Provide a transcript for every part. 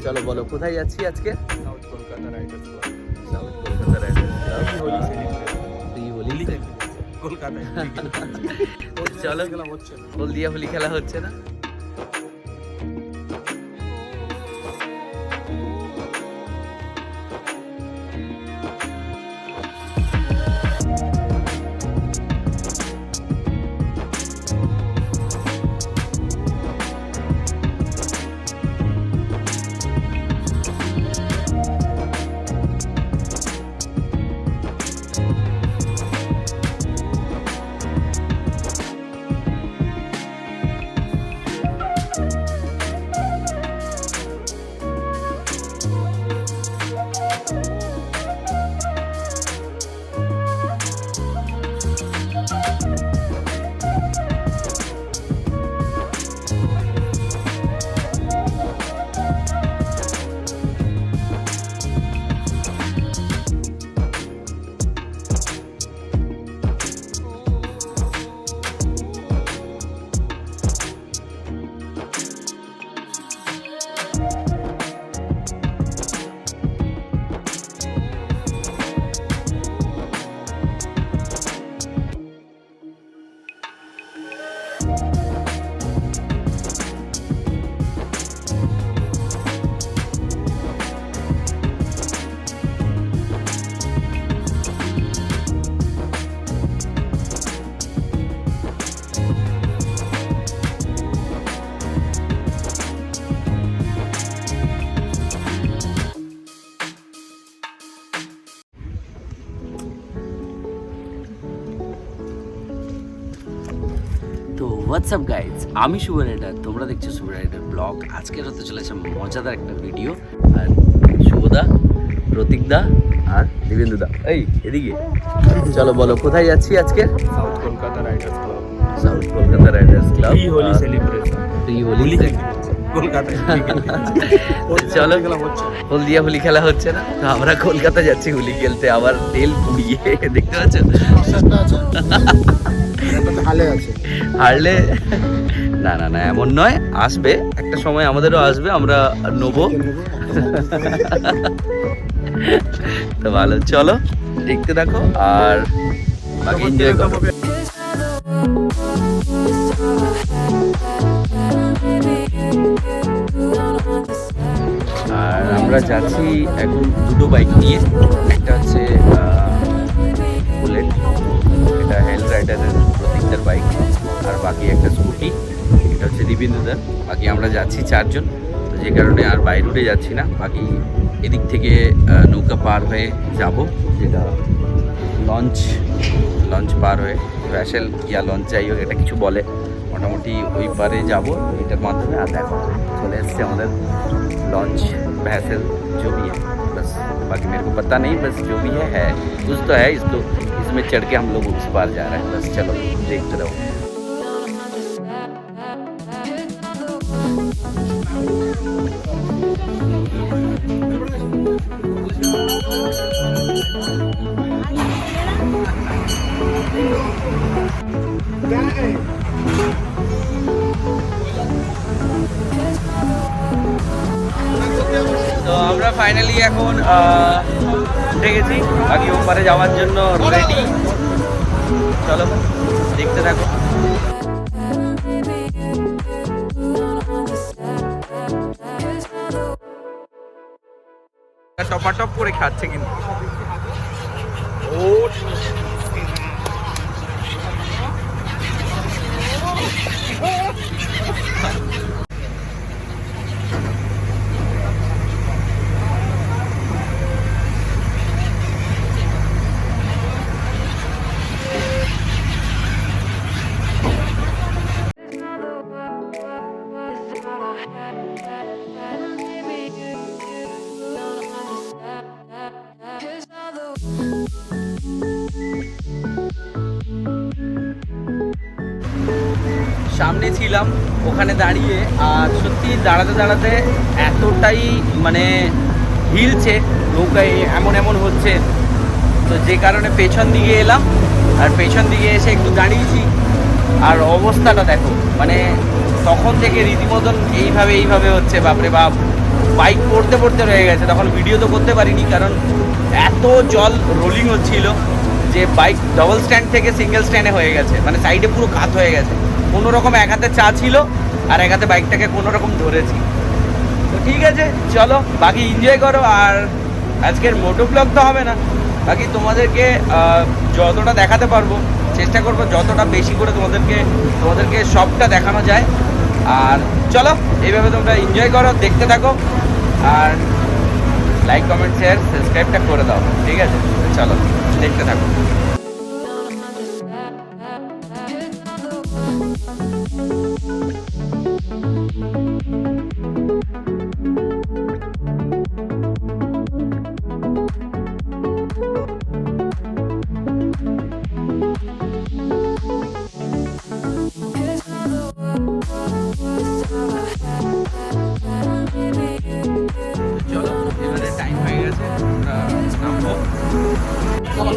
চলো বলো কোথায় যাচ্ছি আজকে? South Kolkata Riders Club. South Kolkata Riders Club. Holi celebrate তুই হোলি কলকাতায় চলো খেলা হচ্ছে না। হলদিয়া হোলি খেলা হচ্ছে না। তো হোয়াটসঅ্যাপ গাইজ, আমি শুভ রাইডার, তোমরা দেখছো শুভ রাইডার ব্লগ। আজকের হতে চলেছে মজাদার একটা ভিডিও। আর শুভদা, প্রতীকদা আর দিবেন্দুদা এই এদিকে। চলো বলো কোথায় যাচ্ছি আজকে? South Kolkata Riders Club. South Kolkata Riders Club. Holi celebration. Holi কলকাতায় চলো খেলা হচ্ছে না। হলদিয়া হোলি খেলা হচ্ছে না, তো আমরা কলকাতা যাচ্ছি হোলি খেলতে। আবার তেল পুড়িয়ে দেখতে পাচ্ছ, হালে আছে। হারলে না না না এমন নয়, আসবে একটা সময়, আমাদেরও আসবে, আমরা নেবো। তো ভালো, চলো দেখতে থাকো আর বাকি এনজয় করো। আর আমরা যাচ্ছি এখন দুটো বাইক নিয়ে। একটা হচ্ছে বুলেট, এটা হেল রাইডারের প্রতীকদার বাইক, আর বাকি একটা স্কুটি, এটা হচ্ছে দিবেন্দুদার। বাকি আমরা যাচ্ছি চারজন, তো যে কারণে আর বাই রুটে যাচ্ছি না। বাকি এদিক থেকে নৌকা পার হয়ে যাব, যেটা লঞ্চ পার হয়ে, ভ্যাসেল ইয়া লঞ্চ যাই হোক এটা কিছু বলে, মোটামুটি ওই পারে যাব এটার মাধ্যমে। আর দেখো চলে এসছে আমাদের लॉन्च भैसल जो भी है, बस बाकी मेरे को पता नहीं, बस जो भी है कुछ तो है। इसमें चढ़ के हम लोग उस पार जा रहे हैं। बस चलो देखते रहो। তো আমরা ফাইনালি এখন উঠে গেছি, বাকি ওপারে যাওয়ার জন্য রেডি। চলো দেখতে থাকো। টপাটপ করে খাচ্ছে কিন্তু। সামনে ছিলাম ওখানে দাঁড়িয়ে, আর সত্যি দাঁড়াতে দাঁড়াতে এতটাই মানে হিলছে নৌকায়, এমন হচ্ছে, তো যে কারণে পেছন দিকে এলাম। আর পেছন দিকে এসে একটু দাঁড়িয়েছি, আর অবস্থাটা দেখো, মানে তখন থেকে রীতিমতন এইভাবে হচ্ছে, বাপরে বাপ। বাইক পড়তে পড়তে রয়ে গেছে, তখন ভিডিও তো করতে পারিনি কারণ এত জল রোলিং হচ্ছিল যে বাইক ডবল স্ট্যান্ড থেকে সিঙ্গেল স্ট্যান্ডে হয়ে গেছে, মানে সাইডে পুরো কাত হয়ে গেছে। কোনো রকম এক হাতে চা ছিল আর এক হাতে বাইকটাকে কোনো রকম ধরেছি। তো ঠিক আছে, চলো বাকি এনজয় করো। আর আজকের মোটো ব্লগ তো হবে না, বাকি তোমাদেরকে যতটা দেখাতে পারবো চেষ্টা করবো যতটা বেশি করে তোমাদেরকে সবটা দেখানো যায়। আর চলো এইভাবে তোমরা এনজয় করো, দেখতে থাকো আর লাইক কমেন্ট শেয়ার সাবস্ক্রাইবটা করে দাও, ঠিক আছে? চলো দেখতে থাকো। চলো এবারে টাইম হয়ে গেছে, আমরা নামবো। চলো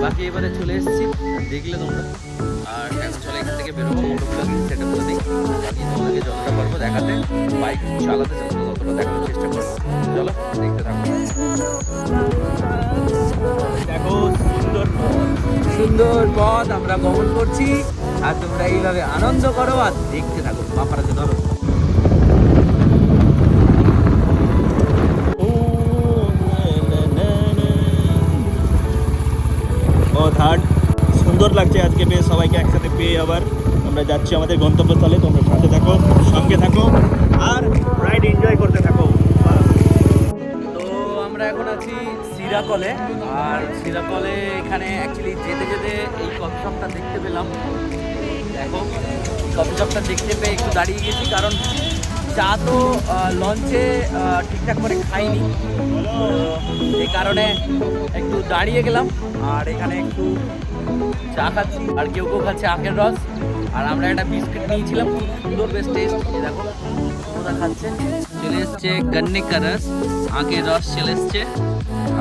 বাকি এবারে চলে এসেছি, দেখলে তোমরা। আর এখন চলো এখান থেকে বেরোবো, মোটো ব্লগিং সেট আপ করে দিই। বাকি তোমাদেরকে যতটা পারবো দেখাতে, বাইক চালাতে চালাতে ততটা দেখানোর চেষ্টা করবো। চলো দেখতে থাকো। দেখো সুন্দর পথ আমরা গমন করছি, আর তোমরা এইভাবে আনন্দ করো আর দেখতে থাকো। বাপারাকে ধরো। হাট সুন্দর লাগছে আজকে পেয়ে, সবাইকে একসাথে পেয়ে আবার আমরা যাচ্ছি আমাদের গন্তব্যস্থলে। তোমরা সাথে থাকো, সঙ্গে থাকো আর রাইড এনজয় করতে থাকো। তো আমরা এখন আছি সিরাকলে, আর সিরাকলে এখানে অ্যাকচুয়ালি যেতে যেতে এই কফি শপটা দেখতে পেলাম। দেখো কফি শপটা দেখতে পেয়ে একটু দাঁড়িয়ে গেছি, কারণ চা তো লঞ্চে ঠিকঠাক করে খাইনি, এই কারণে একটু দাঁড়িয়ে গেলাম। আর এখানে একটু চা খাচ্ছি, আর কেউ কেউ খাচ্ছে আখের রস, আর আমরা একটা বিস্কিট নিয়েছিলাম, খুব সুন্দর বেশ টেস্ট। দেখো ওরা খাচ্ছে। চলে এসছে গন্নে কা রস, আখের রস চলে এসছে।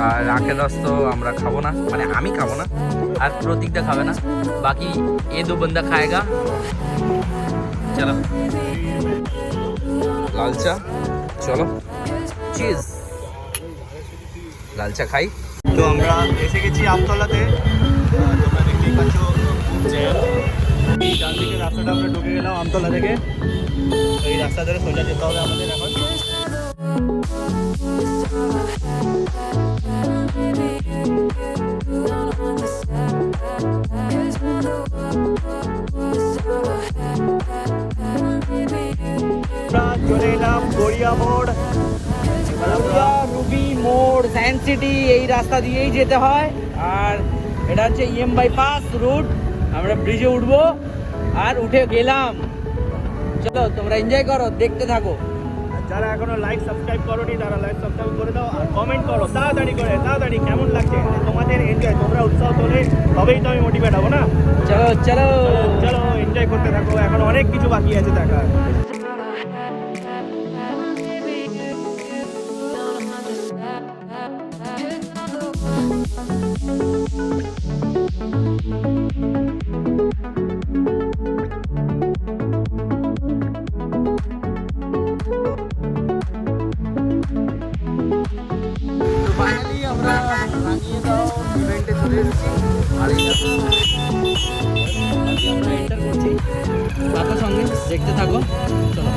আর আখের রস তো আমরা খাবো না, মানে আমি খাবো না, আর প্রতীকটা খাবে না, বাকি এ দো বন্দা খায়গা। চলো লাল চা, চলো চিজ লাল চা খাই। তো আমরা এসে গেছি আমতলাতে, তোমরা দেখতেই পাচ্ছ যে এই ডান দিকের রাস্তাটা আমরা ঢুকে গেলাম আমতলা থেকে। তো এই রাস্তা ধরে সোজা যেতে হবে আমাদের এখন। চলে এলাম গড়িয়া মোড়, রুবি মোড়, সায়েন্স সিটি, এই রাস্তা দিয়েই যেতে হয়। আর এটা হচ্ছে ইএম বাইপাস রুট। আমরা ব্রিজে উঠবো আর উঠে গেলাম। চলো তোমরা এনজয় করো, দেখতে থাকো। যারা এখনো লাইক সাবস্ক্রাইব করোনি তারা লাইক সাবস্ক্রাইব করে দাও, আর কমেন্ট করো তাড়াতাড়ি কেমন লাগছে তোমাদের এনজয়। তোমরা উৎসাহ তোলে তবেই তো আমি মোটিভেট হবো না। চলো চলো চলো এনজয় করতে থাকো, এখন অনেক কিছু বাকি আছে দেখার। তো ফাইনালি আমরা রাঙিয়ে দাও ইভেন্টে চলে এসেছি। আর এই আমরা এন্টার করছি, থাকো সঙ্গে, দেখতে থাকো। চলো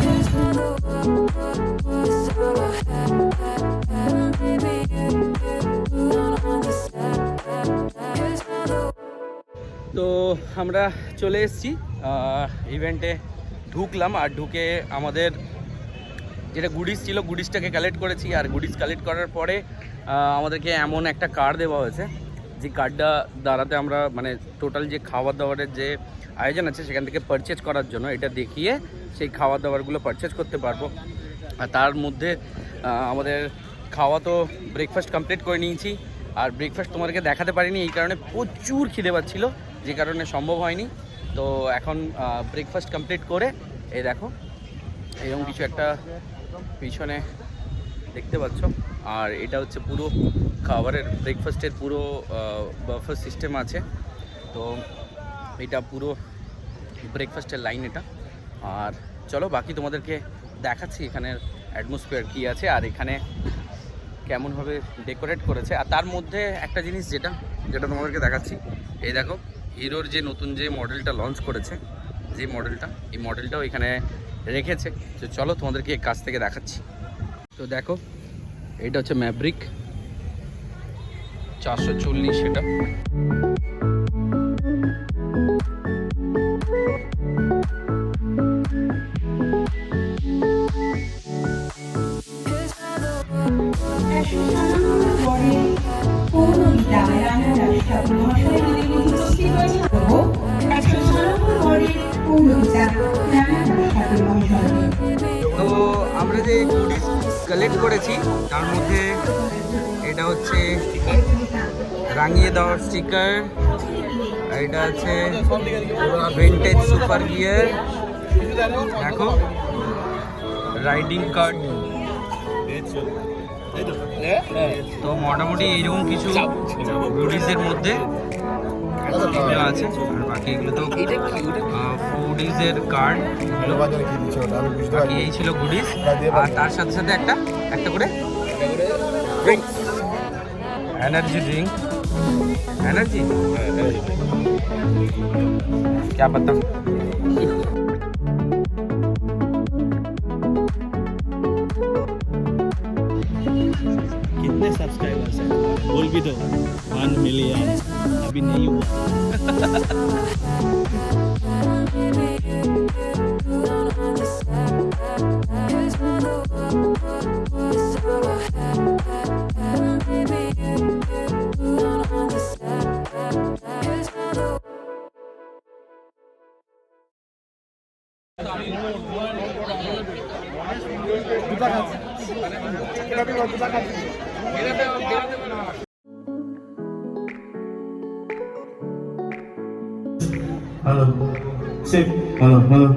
তো আমরা চলে এসেছি ইভেন্টে, ঢুকলাম। আর ঢুকে আমাদের যেটা গুডিস ছিল গুডিসটাকে কালেক্ট করেছি। আর গুডিস কালেক্ট করার পরে আমাদেরকে এমন একটা কার্ড দেওয়া হয়েছে, যে কার্ডটা দ্বারাতে আমরা মানে টোটাল যে খাবার দাবারের যে আয়োজন আছে সেখান থেকে পারচেজ করার জন্য এটা দেখিয়ে সেই খাবার দাবারগুলো পারচেজ করতে পারবো। আর তার মধ্যে আমাদের খাওয়া তো ব্রেকফাস্ট কমপ্লিট করে নিয়েছি। আর ব্রেকফাস্ট তোমাদেরকে দেখাতে পারিনি এই কারণে প্রচুর খিদে পাচ্ছিলো, যে কারণে সম্ভব হয়নি। তো এখন ব্রেকফাস্ট কমপ্লিট করে এই দেখো এরকম কিছু একটা পিছনে দেখতে পাচ্ছ। আর এটা হচ্ছে পুরো খাবারের ব্রেকফাস্টের পুরো বাফার সিস্টেম আছে। তো এটা পুরো ব্রেকফাস্টের লাইন এটা। আর চলো বাকি তোমাদেরকে দেখাচ্ছি এখানের অ্যাটমসফিয়ার কী আছে আর এখানে কেমনভাবে ডেকোরেট করেছে। আর তার মধ্যে একটা জিনিস যেটা তোমাদেরকে দেখাচ্ছি, এই দেখো হিরোর যে নতুন যে মডেলটা লঞ্চ করেছে, যে মডেলটা, এই মডেলটাও এখানে রেখেছে। তো চলো তোমাদেরকে কাছ থেকে দেখাচ্ছি। তো দেখো এটা হচ্ছে ম্যাভরিক 440 এটা। তো আমরা যে গুডিস কালেক্ট করেছি তার মধ্যে এটা হচ্ছে রাঙিয়ে দেওয়ার স্টিকার, এটা হচ্ছে ভিন্টেজ সুপার গিয়ার, দেখো রাইডিং কার্ড। তো মোটামুটি এইরকম কিছু গুডিসের মধ্যে এগুলো আছে। আর বাকি এগুলো তো ফুডিজের কার্ড, বাকি এই ছিল গুডিস। আর তার সাথে সাথে একটা করে ড্রিঙ্কস, एनर्जी ड्रिंक, एनर्जी क्या पता। कितने सब्सक्राइबर्स हैं बोल भी दो। 1 मिलियन अभी नहीं हुआ। Hello. Sip. Hello.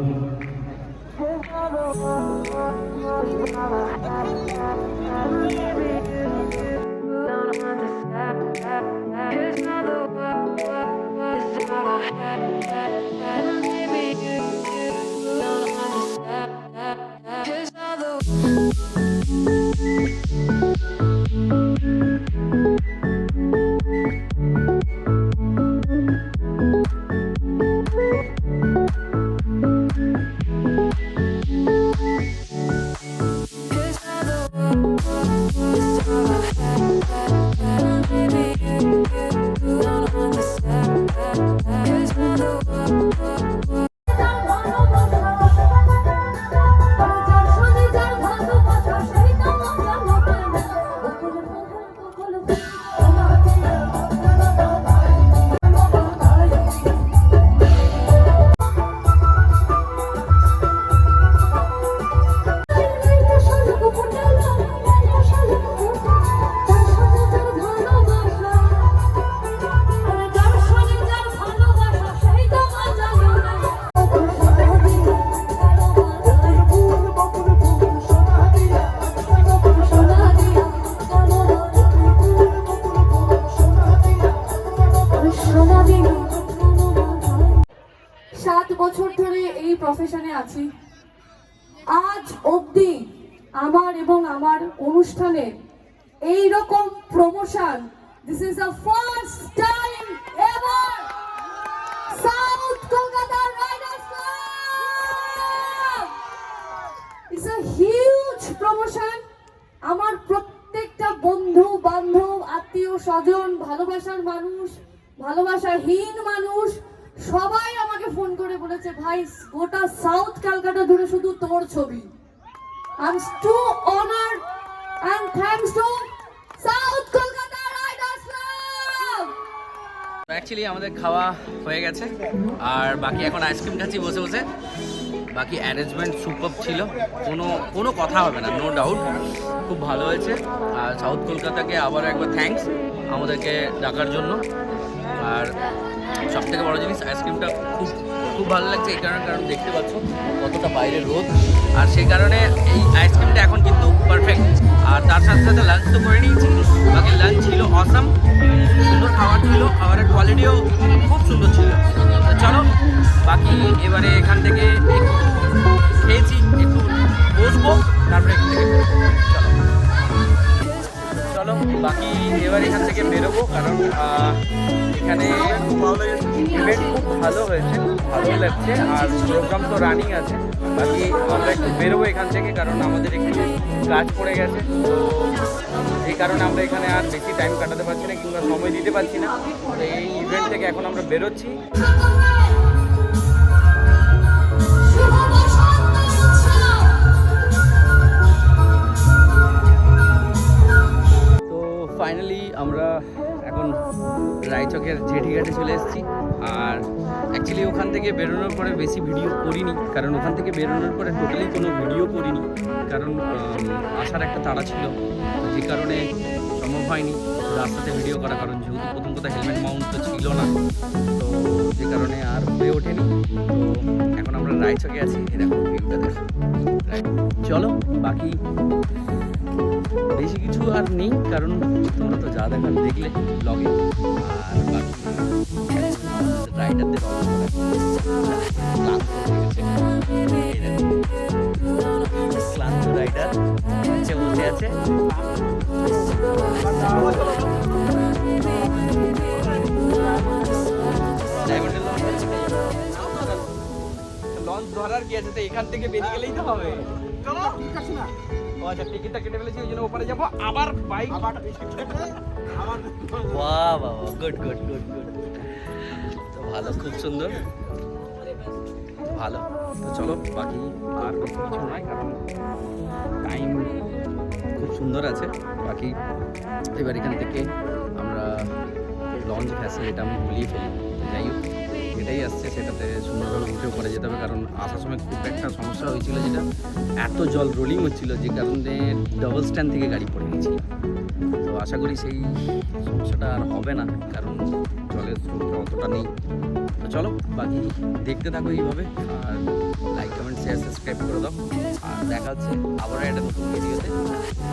প্রফেশনে আছি। আজ অবধি আমার এবং আমার অনুষ্ঠানে এই রকম promotion, this is the first time ever south Kolkata Riders club. It's a huge promotion. আমার প্রত্যেকটা বন্ধু বান্ধব, আত্মীয় স্বজন, ভালোবাসার মানুষ, ভালোবাসাহীন মানুষ সবাই আমাকে ফোন করে বলেছে, ভাই গোটা সাউথ ক্যালকাটা জুড়ে শুধু তোর ছবি। I am too honoured and thanks to South Kolkata Riders Club. Actually আমাদের খাওয়া হয়ে গেছে আর বাকি এখন আইসক্রিম খাচ্ছি বসে বসে। বাকি অ্যারেঞ্জমেন্ট সুপার ছিল, কোনো কথা হবে না, নো ডাউট খুব ভালো হয়েছে। আর সাউথ কলকাতাকে আবার একবার থ্যাঙ্কস আমাদেরকে ডাকার জন্য। আর সব থেকে বড়ো জিনিস আইসক্রিমটা খুব ভালো লাগছে এই কারণ দেখতে পাচ্ছ কতটা বাইরে রোদ। আর সেই কারণে এই আইসক্রিমটা সাথে সাথে লাঞ্চ তো করে নিয়েছি। বাকি লাঞ্চ ছিল অসাম, সুন্দর খাবার ছিল, খাবারের কোয়ালিটিও খুব সুন্দর ছিল। তো চলো বাকি এবারে এখান থেকে একটু খেয়েছি, একটু বসবো, তারপরে এখান থেকে বেরোবো। চলো বাকি এবার এখান থেকে বেরোবো, কারণ এখানে ইভেন্ট খুব ভালো হয়েছে, খুব ভালো লাগছে, আর প্রোগ্রাম তো রানিং আছে। বাকি আমরা একটু বেরোবো এখান থেকে, কারণ আমাদের একটু কাজ পড়ে গেছে। তো এই কারণে আমরা এখানে আর বেশি টাইম কাটাতে পারছি না কিংবা সময় দিতে পারছি না। তো এই ইভেন্ট থেকে এখন আমরা বেরোচ্ছি। ফাইনালি আমরা এখন রায়চকের জেঠিঘাটে চলে এসেছি। আর অ্যাকচুয়ালি ওখান থেকে বেরোনোর পরে বেশি ভিডিও করিনি, কারণ ওখান থেকে বেরোনোর পরে টোটালি কোনো ভিডিও করিনি, কারণ আসার একটা তাড়া ছিল, যে কারণে সম্ভব হয়নি রাস্তাতে ভিডিও করা। কারণ যেহেতু প্রথম কথা হেলমেট মাউন্ট তো ছিল না, তো যে কারণে আর হয়ে ওঠেনি। তো এখন আমরা রায়চকে আছি, এই দেখো ভিউটা দেখো। চলো বাকি বেশি কিছু আর নেই, কারণ তোমরা তো যা দেখার দেখলে ব্লগে। আর বাকি রাইডারদের ক্লান্ত রাইডার নিচে বসে আছে। লঞ্চ ধরার কি আছে, তো এখান থেকে বেরিয়ে গেলেই তো হবে। ও আচ্ছা, টিকিটটা কেটে ফেলেছি, ওই জন্য ওপারে যাবো আবার বাইক। বাহ বাহ, গুড গুড গুড গুড। তো ভালো, খুব সুন্দর, ভালো। তো চলো বাকি আর বেশি কিছু নয়, কারণ টাইম খুব সুন্দর আছে। বাকি এবার এখান থেকে আমরা লঞ্চ ফ্যাসিলিটি আমি ভুলিয়ে ফেলি। যাই হোক, এটাই আসছে, সেটাতে সুন্দরভাবে উঠে পড়ে যেতে হবে। কারণ আসার সময় খুব একটা সমস্যা হয়েছিল, যেটা এত জল রোলিং হচ্ছিল, যে কারণে ডবল স্ট্যান্ড থেকে গাড়ি পড়ে গেছিল। তো আশা করি সেই সমস্যাটা আর হবে না, কারণ জলের স্রোতটা অতটা নেই। তো চলো বাকি দেখতে থাকো এইভাবে, আর লাইক কমেন্ট শেয়ার সাবস্ক্রাইব করে দাও। আর দেখা হচ্ছে আবারও একটা নতুন ভিডিওতে।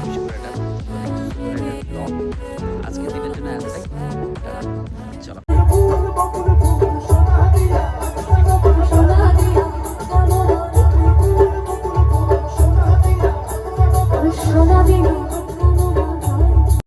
বিশেষ করে এটা ব্লগ আজকের দিনের জন্য এতটাই।